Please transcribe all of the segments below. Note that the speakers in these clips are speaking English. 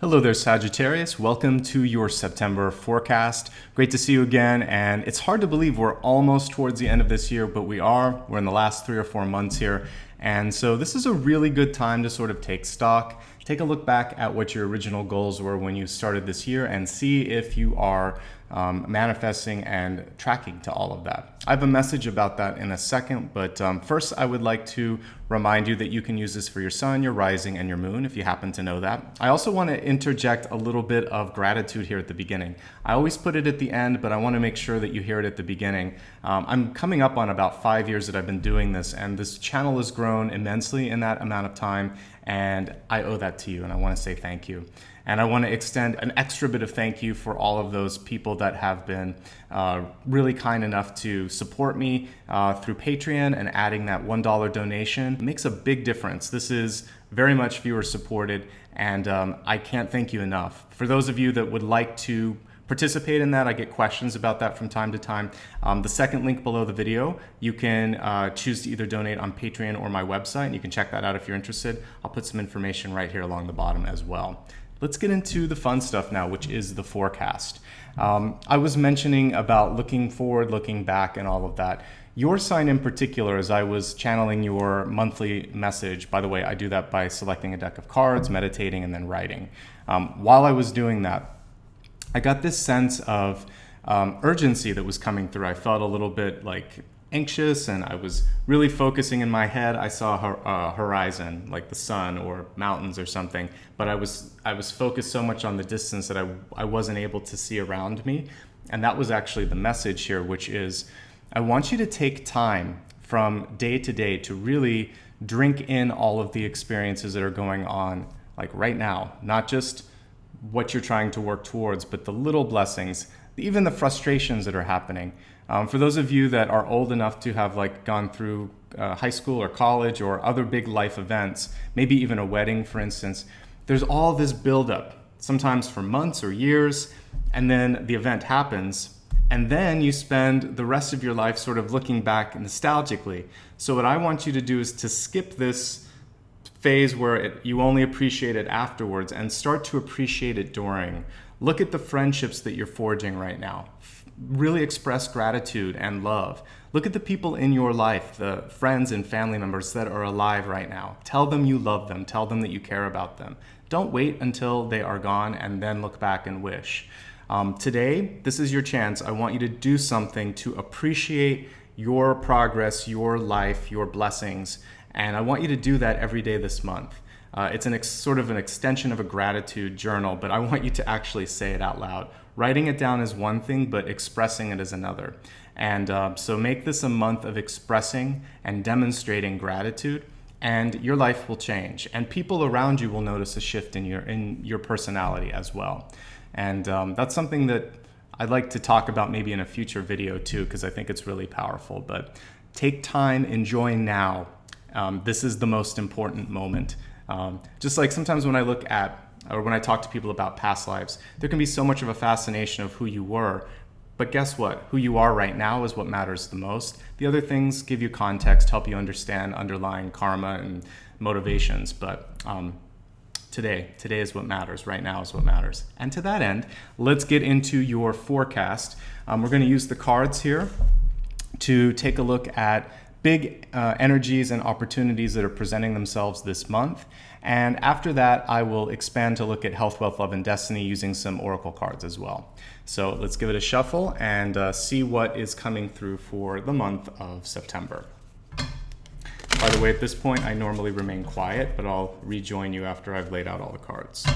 Hello there, Sagittarius. Welcome to your September forecast. Great to see you again. And it's hard to believe we're almost towards the end of this year, but we are. We're in the last 3 or 4 months here. And so this is a really good time to sort of take stock, take a look back at what your original goals were when you started this year and see if you are manifesting and tracking to all of that. I have a message about that in a second, but first I would like to remind you that you can use this for your sun, your rising, and your moon if you happen to know that. I also want to interject a little bit of gratitude here at the beginning. I always put it at the end, but I want to make sure that you hear it at the beginning. I'm coming up on about 5 years that I've been doing this, and this channel has grown immensely in that amount of time, and I owe that to you, and I want to say thank you. And I want to extend an extra bit of thank you for all of those people that have been really kind enough to support me through Patreon, and adding that $1 donation makes a big difference. This is very much viewer supported, and I can't thank you enough. For those of you that would like to participate in that, I get questions about that from time to time. The second link below the video, you can choose to either donate on Patreon or my website, and you can check that out if you're interested. I'll put some information right here along the bottom as well. Let's get into the fun stuff now, which is the forecast. I was mentioning about looking forward, looking back, and all of that. Your sign in particular, as I was channeling your monthly message, by the way, I do that by selecting a deck of cards, meditating, and then writing. While I was doing that, I got this sense of urgency that was coming through. I felt a little bit like anxious, and I was really focusing in my head. I saw a horizon, like the sun or mountains or something, but I was focused so much on the distance that I wasn't able to see around me. And that was actually the message here, which is I want you to take time from day to day to really drink in all of the experiences that are going on, like right now, not just what you're trying to work towards, but the little blessings, even the frustrations that are happening. For those of you that are old enough to have gone through high school or college or other big life events, maybe even a wedding, for instance, there's all this buildup, sometimes for months or years, and then the event happens, and then you spend the rest of your life sort of looking back nostalgically. So what I want you to do is to skip this phase where you only appreciate it afterwards and start to appreciate it during. Look at the friendships that you're forging right now. Really express gratitude and love. Look at the people in your life, the friends and family members that are alive right now. Tell them you love them. Tell them that you care about them. Don't wait until they are gone and then look back and wish. Today, this is your chance. I want you to do something to appreciate your progress, your life, your blessings. And I want you to do that every day this month. It's sort of an extension of a gratitude journal, but I want you to actually say it out loud. Writing it down is one thing, but expressing it is another. And so make this a month of expressing and demonstrating gratitude, and your life will change. And people around you will notice a shift in your personality as well. And that's something that I'd like to talk about maybe in a future video too, because I think it's really powerful. But take time, enjoy now. This is the most important moment. Just like sometimes when I look at, or when I talk to people about past lives, there can be so much of a fascination of who you were, but guess what? Who you are right now is what matters the most. The other things give you context, help you understand underlying karma and motivations, but today is what matters. Right now is what matters. And to that end, let's get into your forecast. We're going to use the cards here to take a look at big energies and opportunities that are presenting themselves this month. And after that, I will expand to look at health, wealth, love, and destiny using some oracle cards as well. So let's give it a shuffle and see what is coming through for the month of September. By the way, at this point, I normally remain quiet, but I'll rejoin you after I've laid out all the cards.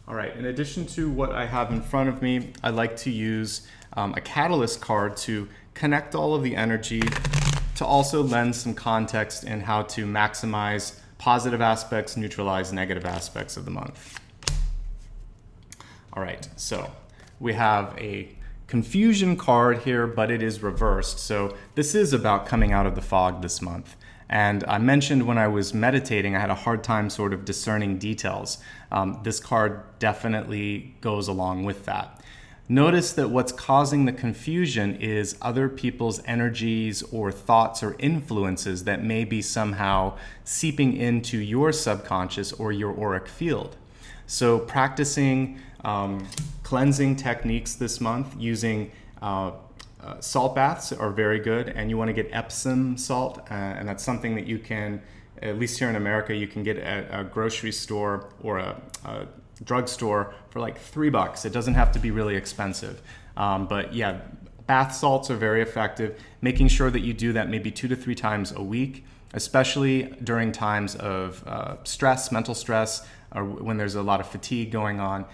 All right, in addition to what I have in front of me, I like to use a catalyst card to connect all of the energy, to also lend some context in how to maximize positive aspects, neutralize negative aspects of the month. All right, so we have a confusion card here, but it is reversed. So this is about coming out of the fog this month. And I mentioned when I was meditating, I had a hard time sort of discerning details. This card definitely goes along with that. Notice that what's causing the confusion is other people's energies or thoughts or influences that may be somehow seeping into your subconscious or your auric field. So practicing cleansing techniques this month using salt baths are very good, and you want to get Epsom salt, and that's something that you can, at least here in America, you can get at a grocery store or a drugstore for like $3. It doesn't have to be really expensive. But yeah, bath salts are very effective. Making sure that you do that maybe 2 to 3 times a week, especially during times of stress, mental stress, or when there's a lot of fatigue going on.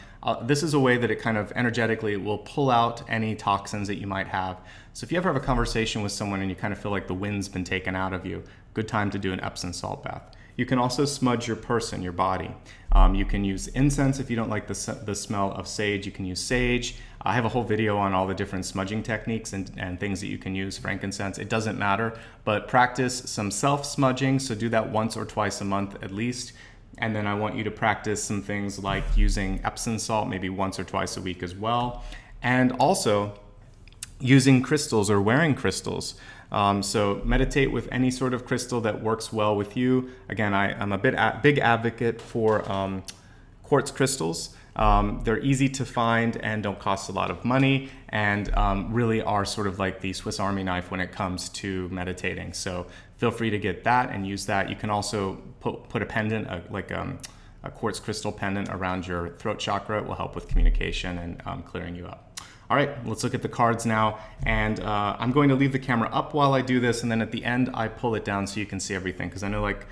This is a way that it kind of energetically will pull out any toxins that you might have. So if you ever have a conversation with someone and you kind of feel like the wind's been taken out of you, good time to do an Epsom salt bath. You can also smudge your person, your body. You can use incense if you don't like the smell of sage. You can use sage. I have a whole video on all the different smudging techniques and things that you can use. Frankincense, it doesn't matter, but practice some self-smudging. So do that once or twice a month at least. And then I want you to practice some things like using Epsom salt maybe once or twice a week as well. And also using crystals or wearing crystals. So meditate with any sort of crystal that works well with you. Again, I'm a big advocate for quartz crystals. They're easy to find and don't cost a lot of money, and really are sort of like the Swiss Army knife when it comes to meditating. So feel free to get that and use that. You can also put a pendant, like a quartz crystal pendant around your throat chakra. It will help with communication and clearing you up. All right, let's look at the cards now. And I'm going to leave the camera up while I do this, and then at the end I pull it down so you can see everything, because I know like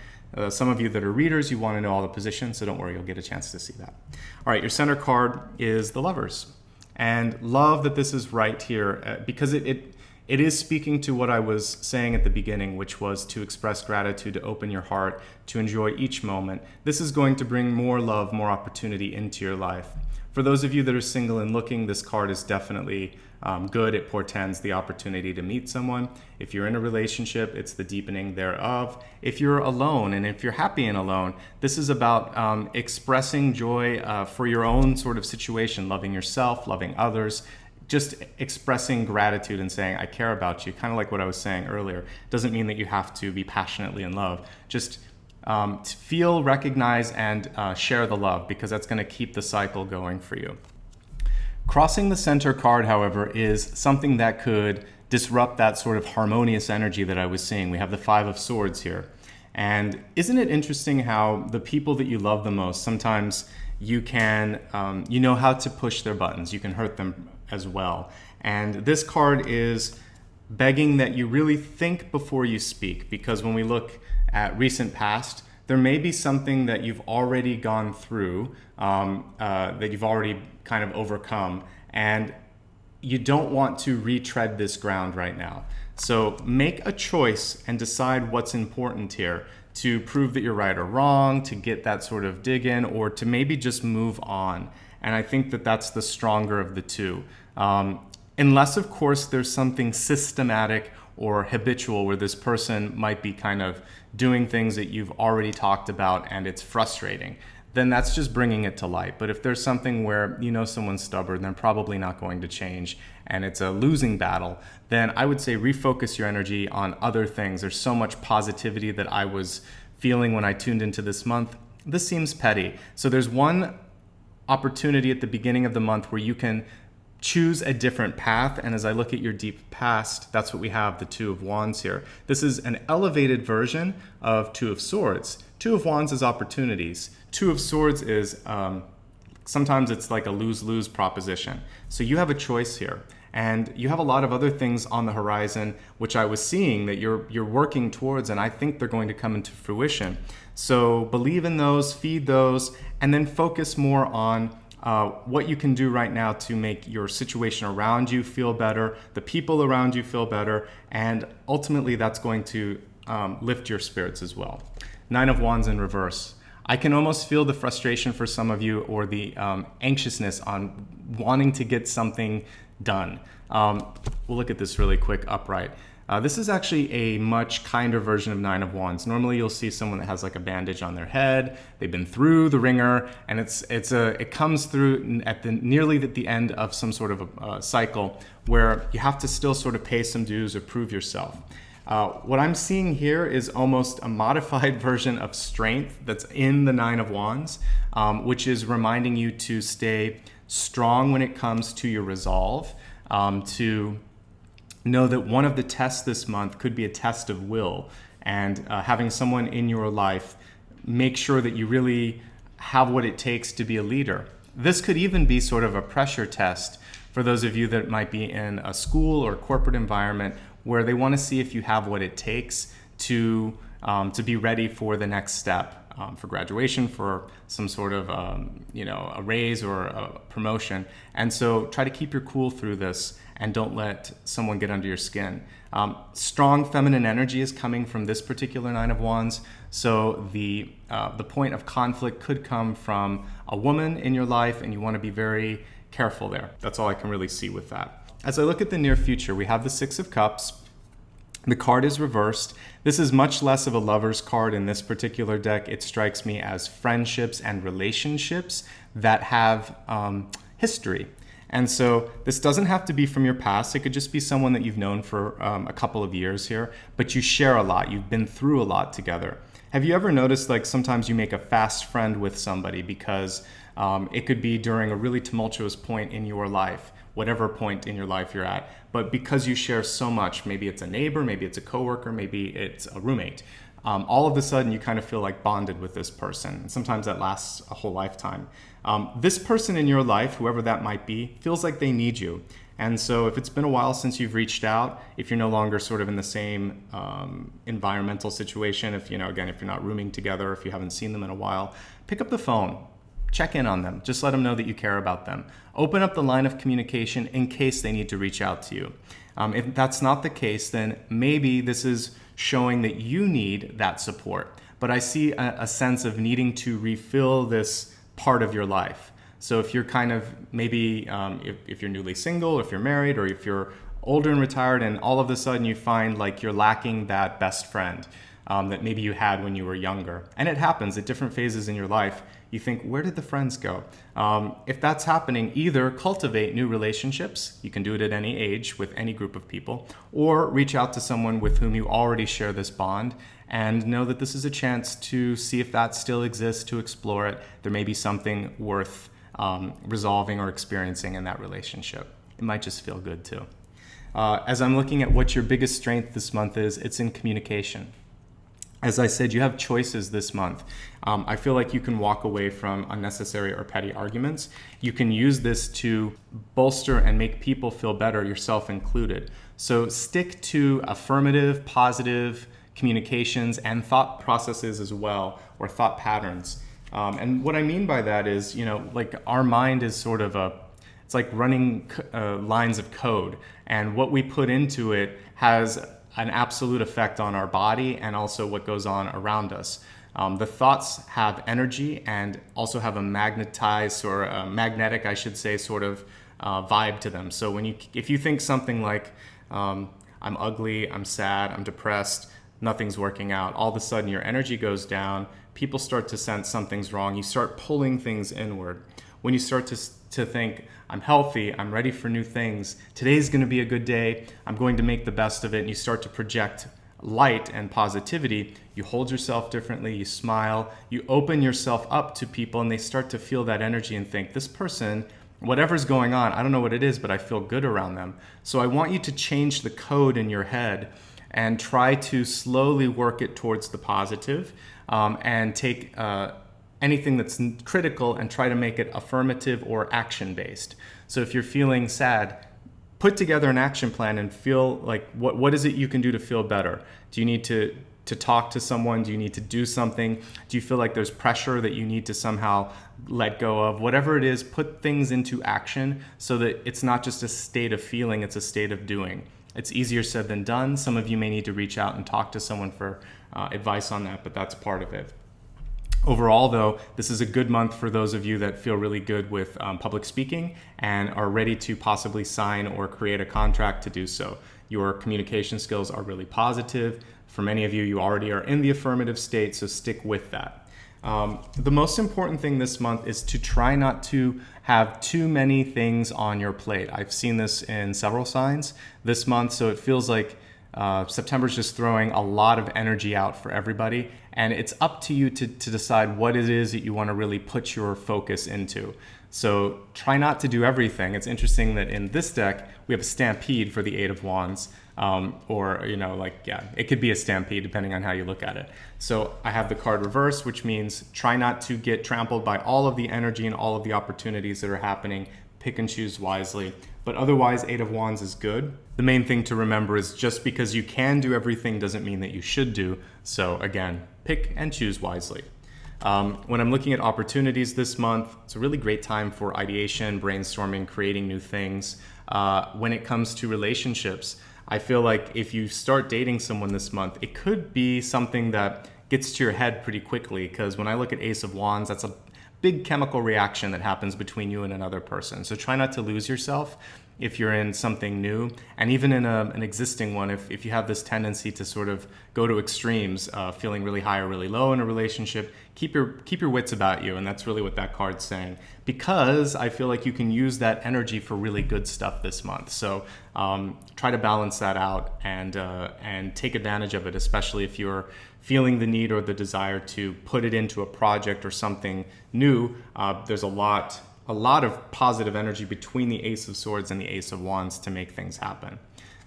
some of you that are readers, you want to know all the positions, so don't worry, you'll get a chance to see that. All right, your center card is the Lovers. And love that this is right here, because it is speaking to what I was saying at the beginning, which was to express gratitude, to open your heart, to enjoy each moment. This is going to bring more love, more opportunity into your life. For those of you that are single and looking, this card is definitely good. It portends the opportunity to meet someone. If you're in a relationship, it's the deepening thereof. If you're alone, and if you're happy and alone, this is about expressing joy for your own sort of situation, loving yourself, loving others, just expressing gratitude and saying, I care about you, kind of like what I was saying earlier. Doesn't mean that you have to be passionately in love. Just to feel, recognize, and share the love, because that's going to keep the cycle going for you. Crossing the center card, however, is something that could disrupt that sort of harmonious energy that I was seeing. We have the 5 of Swords here. And isn't it interesting how the people that you love the most, sometimes you can, you know how to push their buttons. You can hurt them as well. And this card is begging that you really think before you speak, because when we look at recent past, there may be something that you've already gone through, that you've already kind of overcome, and you don't want to retread this ground right now. So make a choice and decide what's important here, to prove that you're right or wrong, to get that sort of dig in, or to maybe just move on. And I think that that's the stronger of the two. Unless, of course, there's something systematic or habitual where this person might be kind of doing things that you've already talked about and it's frustrating, then that's just bringing it to light. But if there's something where you know someone's stubborn, they're probably not going to change, and it's a losing battle, then I would say refocus your energy on other things. There's so much positivity that I was feeling when I tuned into this month. This seems petty. So there's one opportunity at the beginning of the month where you can choose a different path. And as I look at your deep past, that's what we have, the 2 of Wands here. This is an elevated version of 2 of Swords. 2 of Wands is opportunities. 2 of Swords is sometimes it's like a lose-lose proposition. So you have a choice here. And you have a lot of other things on the horizon, which I was seeing that you're working towards, and I think they're going to come into fruition. So believe in those, feed those, and then focus more on what you can do right now to make your situation around you feel better, the people around you feel better, and ultimately that's going to lift your spirits as well. 9 of Wands in reverse. I can almost feel the frustration for some of you, or the anxiousness on wanting to get something done. We'll look at this really quick upright. This is actually a much kinder version of Nine of Wands. Normally you'll see someone that has like a bandage on their head, they've been through the ringer, and it comes through at nearly at the end of some sort of a cycle where you have to still sort of pay some dues or prove yourself. What I'm seeing here is almost a modified version of strength that's in the Nine of Wands, which is reminding you to stay strong when it comes to your resolve, to know that one of the tests this month could be a test of will, and having someone in your life make sure that you really have what it takes to be a leader. This could even be sort of a pressure test for those of you that might be in a school or corporate environment where they want to see if you have what it takes to be ready for the next step, for graduation, for some sort of a raise or a promotion. And so try to keep your cool through this, and don't let someone get under your skin. Strong feminine energy is coming from this particular Nine of Wands. So the point of conflict could come from a woman in your life, and you want to be very careful there. That's all I can really see with that. As I look at the near future, we have the Six of Cups. The card is reversed. This is much less of a lover's card in this particular deck. It strikes me as friendships and relationships that have history. And so this doesn't have to be from your past. It could just be someone that you've known for a couple of years here, but you share a lot. You've been through a lot together. Have you ever noticed, like, sometimes you make a fast friend with somebody because it could be during a really tumultuous point in your life, whatever point in your life you're at, but because you share so much, maybe it's a neighbor, maybe it's a coworker, maybe it's a roommate, all of a sudden you kind of feel like bonded with this person. And sometimes that lasts a whole lifetime. This person in your life, whoever that might be, feels like they need you. And so if it's been a while since you've reached out, if you're no longer sort of in the same environmental situation, if you're not rooming together, if you haven't seen them in a while, pick up the phone, check in on them, just let them know that you care about them. Open up the line of communication in case they need to reach out to you. If that's not the case, then maybe this is showing that you need that support. But I see a sense of needing to refill this part of your life. So if you're kind of maybe, if you're newly single, if you're married, or if you're older and retired, and all of a sudden you find like you're lacking that best friend that maybe you had when you were younger. And it happens at different phases in your life. You think, where did the friends go? If that's happening, either cultivate new relationships. You can do it at any age with any group of people, or reach out to someone with whom you already share this bond, and know that this is a chance to see if that still exists, to explore it. There may be something worth resolving or experiencing in that relationship. It might just feel good too. As I'm looking at what your biggest strength this month is, it's in communication. As I said, you have choices this month. I feel like you can walk away from unnecessary or petty arguments. You can use this to bolster and make people feel better, yourself included. So stick to affirmative, positive communications and thought processes as well, or thought patterns. And what I mean by that is, like our mind is sort of it's like running lines of code, and what we put into it has an absolute effect on our body and also what goes on around us. The thoughts have energy and also have a magnetized, or a magnetic, I should say, sort of vibe to them. So if you think something like, I'm ugly, I'm sad, I'm depressed, nothing's working out, all of a sudden your energy goes down, people start to sense something's wrong, you start pulling things inward. When you start to think, I'm healthy, I'm ready for new things, today's going to be a good day, I'm going to make the best of it, and you start to project light and positivity, you hold yourself differently, you smile, you open yourself up to people, and they start to feel that energy and think, this person, whatever's going on, I don't know what it is, but I feel good around them. So I want you to change the code in your head and try to slowly work it towards the positive, and take anything that's critical and try to make it affirmative or action-based. So if you're feeling sad, put together an action plan and feel like, what is it you can do to feel better? Do you need to talk to someone? Do you need to do something? Do you feel like there's pressure that you need to somehow let go of? Whatever it is, put things into action so that it's not just a state of feeling, it's a state of doing. It's easier said than done. Some of you may need to reach out and talk to someone for advice on that, but that's part of it. Overall, though, this is a good month for those of you that feel really good with public speaking and are ready to possibly sign or create a contract to do so. Your communication skills are really positive. For many of you, you already are in the affirmative state, so stick with that. The most important thing this month is to try not to have too many things on your plate. I've seen this in several signs this month, so it feels like September's just throwing a lot of energy out for everybody, and it's up to you to decide what it is that you want to really put your focus into. So try not to do everything. It's interesting that in this deck, we have a stampede for the Eight of Wands, it could be a stampede depending on how you look at it. So I have the card reverse, which means try not to get trampled by all of the energy and all of the opportunities that are happening. Pick and choose wisely. But otherwise, Eight of Wands is good. The main thing to remember is just because you can do everything doesn't mean that you should do. So again, pick and choose wisely. When I'm looking at opportunities this month, it's a really great time for ideation, brainstorming, creating new things. When it comes to relationships, I feel like if you start dating someone this month, it could be something that gets to your head pretty quickly, because when I look at Ace of Wands, that's a big chemical reaction that happens between you and another person. So try not to lose yourself if you're in something new, and even in an existing one, if you have this tendency to sort of go to extremes, feeling really high or really low in a relationship, keep your wits about you, and that's really what that card's saying. Because I feel like you can use that energy for really good stuff this month. So try to balance that out and take advantage of it, especially if you're feeling the need or the desire to put it into a project or something new. There's a lot of positive energy between the Ace of Swords and the Ace of Wands to make things happen.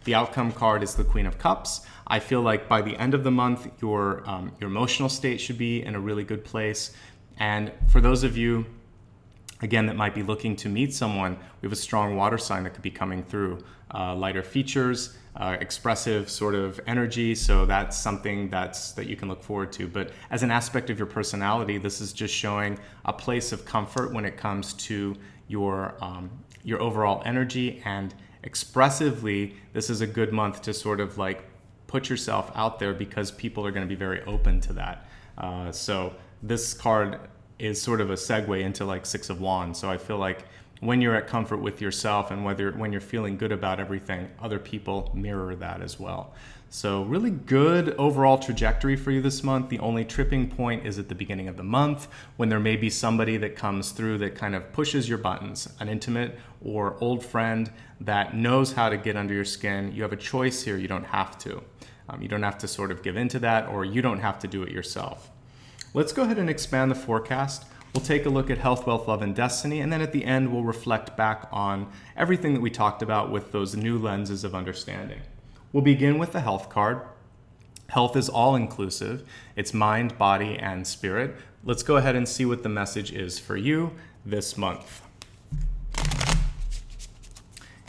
The outcome card is the Queen of Cups. I feel like by the end of the month, your emotional state should be in a really good place. And for those of you, again, that might be looking to meet someone, we have a strong water sign that could be coming through. Lighter features, expressive sort of energy, so that's something that you can look forward to. But as an aspect of your personality, this is just showing a place of comfort when it comes to your overall energy. And expressively, this is a good month to sort of like put yourself out there, because people are going to be very open to that. So this card is sort of a segue into like Six of Wands. So I feel like when you're at comfort with yourself and when you're feeling good about everything, other people mirror that as well. So really good overall trajectory for you this month. The only tripping point is at the beginning of the month, when there may be somebody that comes through that kind of pushes your buttons, an intimate or old friend that knows how to get under your skin. You have a choice here. You don't have to. You don't have to sort of give into that, or you don't have to do it yourself. Let's go ahead and expand the forecast. We'll take a look at health, wealth, love, and destiny, and then at the end, we'll reflect back on everything that we talked about with those new lenses of understanding. We'll begin with the health card. Health is all-inclusive. It's mind, body, and spirit. Let's go ahead and see what the message is for you this month.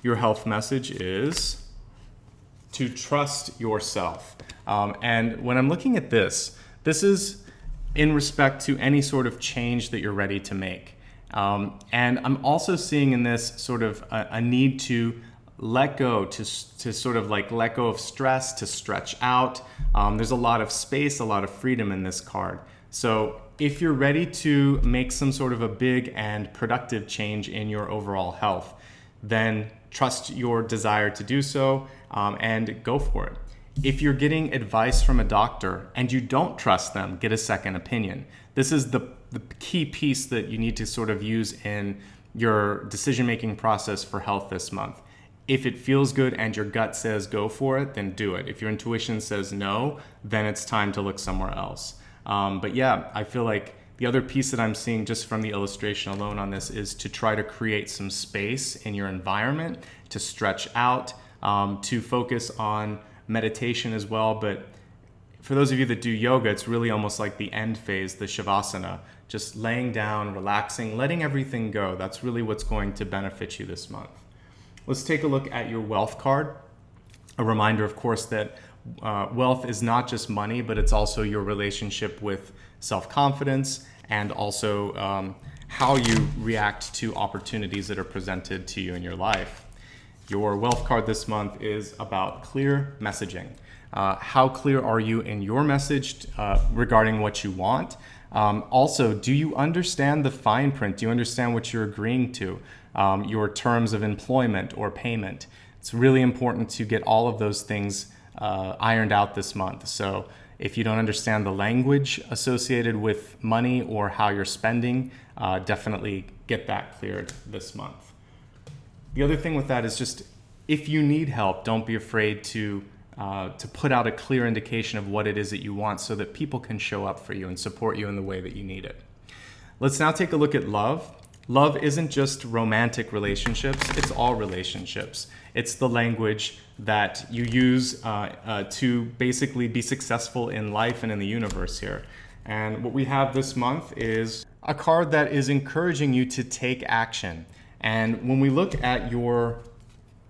Your health message is to trust yourself. And when I'm looking at this is in respect to any sort of change that you're ready to make. And I'm also seeing in this sort of a need to let go, to sort of like let go of stress, to stretch out. There's a lot of space, a lot of freedom in this card. So if you're ready to make some sort of a big and productive change in your overall health, then trust your desire to do so, and go for it. If you're getting advice from a doctor and you don't trust them, get a second opinion. This is the key piece that you need to sort of use in your decision-making process for health this month. If it feels good and your gut says go for it, then do it. If your intuition says no, then it's time to look somewhere else. But yeah, I feel like the other piece that I'm seeing just from the illustration alone on this is to try to create some space in your environment, to stretch out, to focus on meditation as well. But for those of you that do yoga, it's really almost like the end phase, the shavasana, just laying down, relaxing, letting everything go. That's really what's going to benefit you this month. Let's take a look at your wealth card. A reminder, of course, that wealth is not just money, but it's also your relationship with self-confidence, and also how you react to opportunities that are presented to you in your life. Your wealth card this month is about clear messaging. How clear are you in your message regarding what you want? Also, do you understand the fine print? Do you understand what you're agreeing to? Your terms of employment or payment. It's really important to get all of those things ironed out this month. So if you don't understand the language associated with money or how you're spending, definitely get that cleared this month. The other thing with that is just, if you need help, don't be afraid to put out a clear indication of what it is that you want so that people can show up for you and support you in the way that you need it. Let's now take a look at love. Love isn't just romantic relationships, it's all relationships. It's the language that you use to basically be successful in life and in the universe here. And what we have this month is a card that is encouraging you to take action. And when we look at your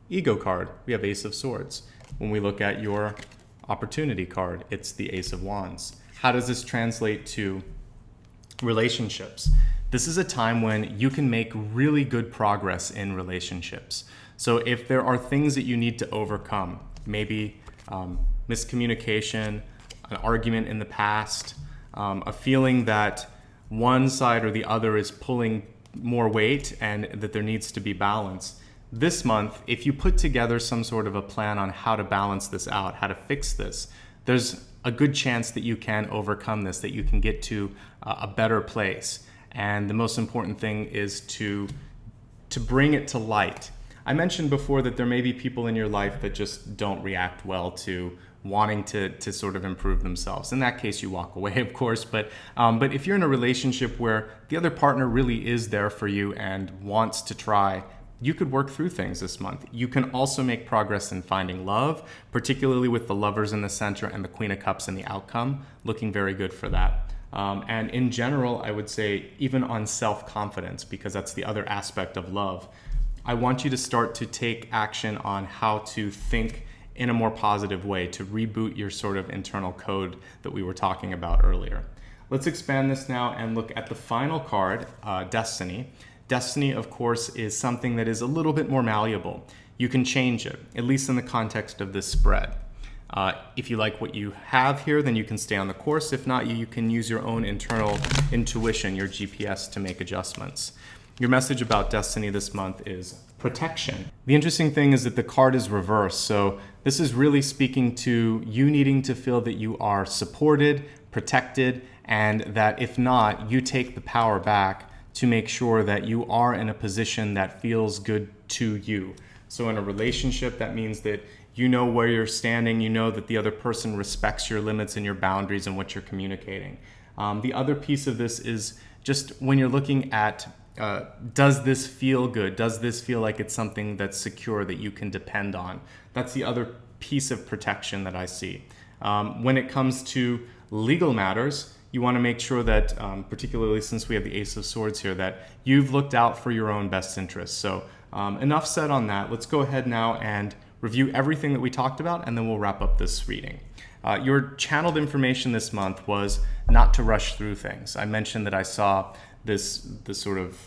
ego card, we have Ace of Swords. When we look at your opportunity card, it's the Ace of Wands. How does this translate to relationships? This is a time when you can make really good progress in relationships. So if there are things that you need to overcome, maybe miscommunication, an argument in the past, a feeling that one side or the other is pulling more weight and that there needs to be balance. This month, if you put together some sort of a plan on how to balance this out, how to fix this, there's a good chance that you can overcome this, that you can get to a better place. And the most important thing is to bring it to light. I mentioned before that there may be people in your life that just don't react well to wanting to sort of improve themselves. In that case, you walk away, of course. But if you're in a relationship where the other partner really is there for you and wants to try, you could work through things this month. You can also make progress in finding love, particularly with the Lovers in the center and the Queen of Cups in the outcome, looking very good for that. And in general, I would say even on self-confidence, because that's the other aspect of love, I want you to start to take action on how to think in a more positive way, to reboot your sort of internal code that we were talking about earlier. Let's expand this now and look at the final card, Destiny. Destiny, of course, is something that is a little bit more malleable. You can change it, at least in the context of this spread. If you like what you have here, then you can stay on the course. If not, you can use your own internal intuition, your GPS, to make adjustments. Your message about Destiny this month is protection. The interesting thing is that the card is reversed. So this is really speaking to you needing to feel that you are supported, protected, and that if not, you take the power back to make sure that you are in a position that feels good to you. So in a relationship, that means that you know where you're standing, you know that the other person respects your limits and your boundaries and what you're communicating. The other piece of this is just when you're looking at does this feel good? Does this feel like it's something that's secure, that you can depend on? That's the other piece of protection that I see. When it comes to legal matters, you want to make sure that, particularly since we have the Ace of Swords here, that you've looked out for your own best interests. So enough said on that. Let's go ahead now and review everything that we talked about, and then we'll wrap up this reading. Your channeled information this month was not to rush through things. I mentioned that I saw this sort of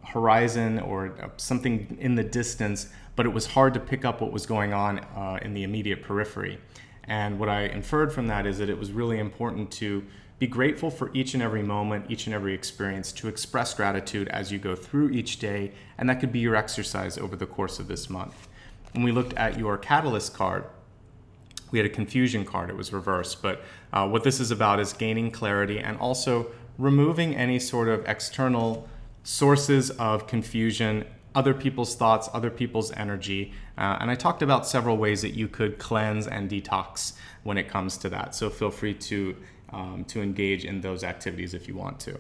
horizon or something in the distance, but it was hard to pick up what was going on in the immediate periphery. And what I inferred from that is that it was really important to be grateful for each and every moment, each and every experience, to express gratitude as you go through each day, and that could be your exercise over the course of this month. When we looked at your Catalyst card, we had a Confusion card. It was reversed, but what this is about is gaining clarity and also removing any sort of external sources of confusion, other people's thoughts, other people's energy. And I talked about several ways that you could cleanse and detox when it comes to that. So feel free to engage in those activities if you want to.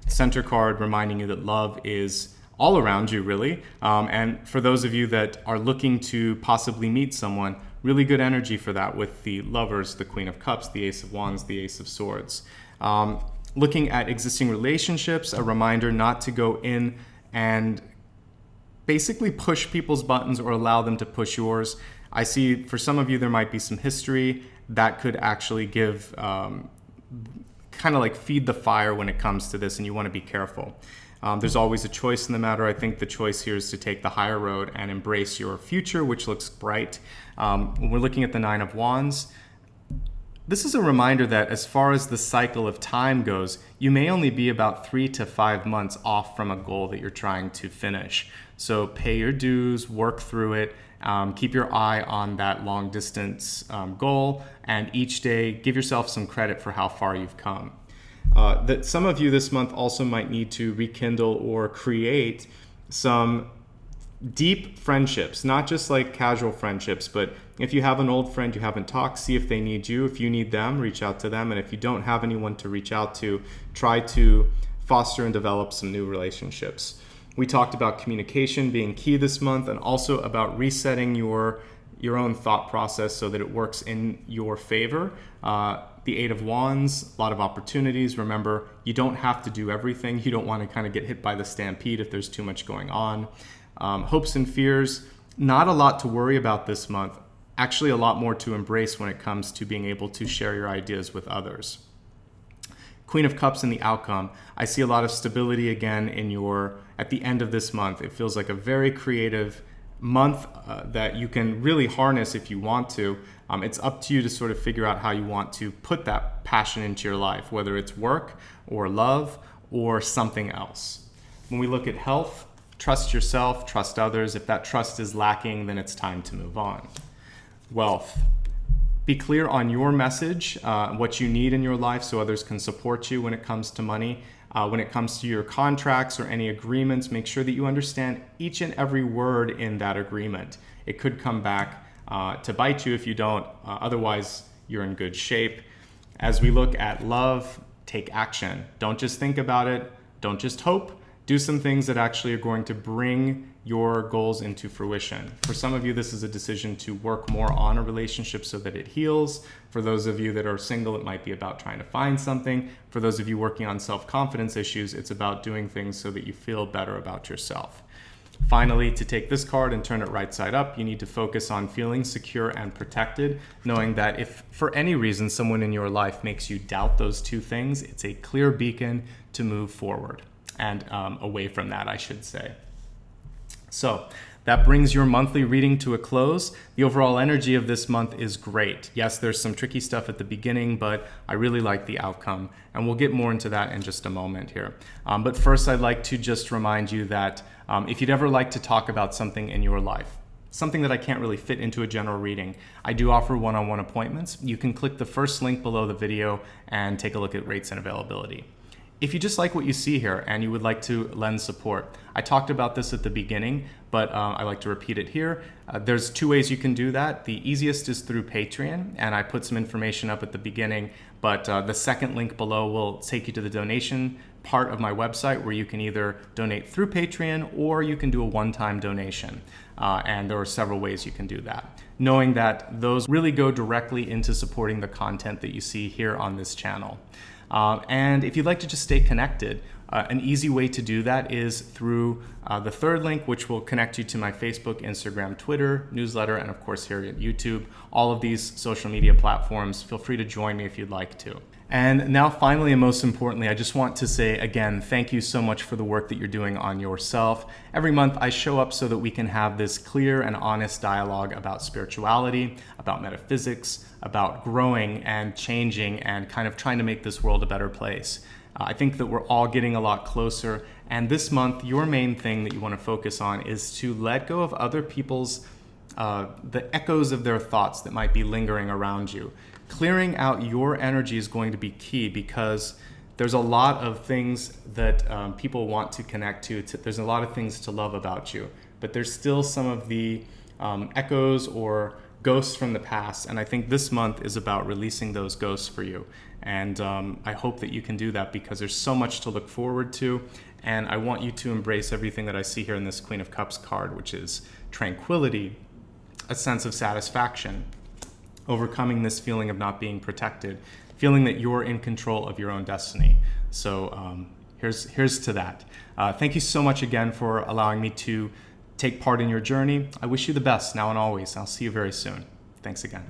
Center card reminding you that love is all around you, really. And for those of you that are looking to possibly meet someone, really good energy for that with the Lovers, the Queen of Cups, the Ace of Wands, the Ace of Swords. Looking at existing relationships, a reminder not to go in and basically push people's buttons or allow them to push yours. I see for some of you there might be some history that could actually give kind of like feed the fire when it comes to this, and you want to be careful. There's always a choice in the matter. I think the choice here is to take the higher road and embrace your future, which looks bright. When we're looking at the Nine of Wands, This is a reminder that as far as the cycle of time goes, you may only be about 3 to 5 months off from a goal that you're trying to finish. So pay your dues, work through it, keep your eye on that long distance goal, and each day give yourself some credit for how far you've come. That some of you this month also might need to rekindle or create some deep friendships, not just like casual friendships, but if you have an old friend you haven't talked, see if they need you. If you need them, reach out to them. And if you don't have anyone to reach out to, try to foster and develop some new relationships. We talked about communication being key this month, and also about resetting your own thought process so that it works in your favor. The Eight of Wands, a lot of opportunities. Remember, you don't have to do everything. You don't want to kind of get hit by the stampede if there's too much going on. Hopes and fears, not a lot to worry about this month. Actually, a lot more to embrace when it comes to being able to share your ideas with others. Queen of Cups and the outcome. I see a lot of stability again at the end of this month. It feels like a very creative month that you can really harness if you want to. It's up to you to sort of figure out how you want to put that passion into your life, whether it's work or love or something else. When we look at health, trust yourself, trust others. If that trust is lacking, then it's time to move on. Wealth. Be clear on your message, what you need in your life so others can support you when it comes to money. When it comes to your contracts or any agreements, make sure that you understand each and every word in that agreement. It could come back to bite you if you don't. Otherwise, you're in good shape. As we look at love, take action. Don't just think about it. Don't just hope. Do some things that actually are going to bring your goals into fruition. For some of you, this is a decision to work more on a relationship so that it heals. For those of you that are single, it might be about trying to find something. For those of you working on self-confidence issues, it's about doing things so that you feel better about yourself. Finally, to take this card and turn it right side up, you need to focus on feeling secure and protected, knowing that if for any reason someone in your life makes you doubt those two things, it's a clear beacon to move forward and away from that, I should say. So that brings your monthly reading to a close. The overall energy of this month is great. Yes, there's some tricky stuff at the beginning, but I really like the outcome. And we'll get more into that in just a moment here. But first, I'd like to just remind you that if you'd ever like to talk about something in your life, something that I can't really fit into a general reading, I do offer one-on-one appointments. You can click the first link below the video and take a look at rates and availability. If you just like what you see here and you would like to lend support, I talked about this at the beginning, but I like to repeat it here. There's two ways you can do that. The easiest is through Patreon, and I put some information up at the beginning, but the second link below will take you to the donation part of my website where you can either donate through Patreon or you can do a one-time donation. And there are several ways you can do that, knowing that those really go directly into supporting the content that you see here on this channel. And if you'd like to just stay connected, an easy way to do that is through the third link, which will connect you to my Facebook, Instagram, Twitter, newsletter, and of course here at YouTube. All of these social media platforms, feel free to join me if you'd like to. And now finally, and most importantly, I just want to say again, thank you so much for the work that you're doing on yourself. Every month I show up so that we can have this clear and honest dialogue about spirituality, about metaphysics, about growing and changing and kind of trying to make this world a better place. I think that we're all getting a lot closer. And this month, your main thing that you want to focus on is to let go of other people's, the echoes of their thoughts that might be lingering around you. Clearing out your energy is going to be key because there's a lot of things that people want to connect to. There's a lot of things to love about you, but there's still some of the echoes or ghosts from the past. And I think this month is about releasing those ghosts for you. And I hope that you can do that because there's so much to look forward to. And I want you to embrace everything that I see here in this Queen of Cups card, which is tranquility, a sense of satisfaction, overcoming this feeling of not being protected, feeling that you're in control of your own destiny. So here's to that. Thank you so much again for allowing me to take part in your journey. I wish you the best now and always. I'll see you very soon. Thanks again.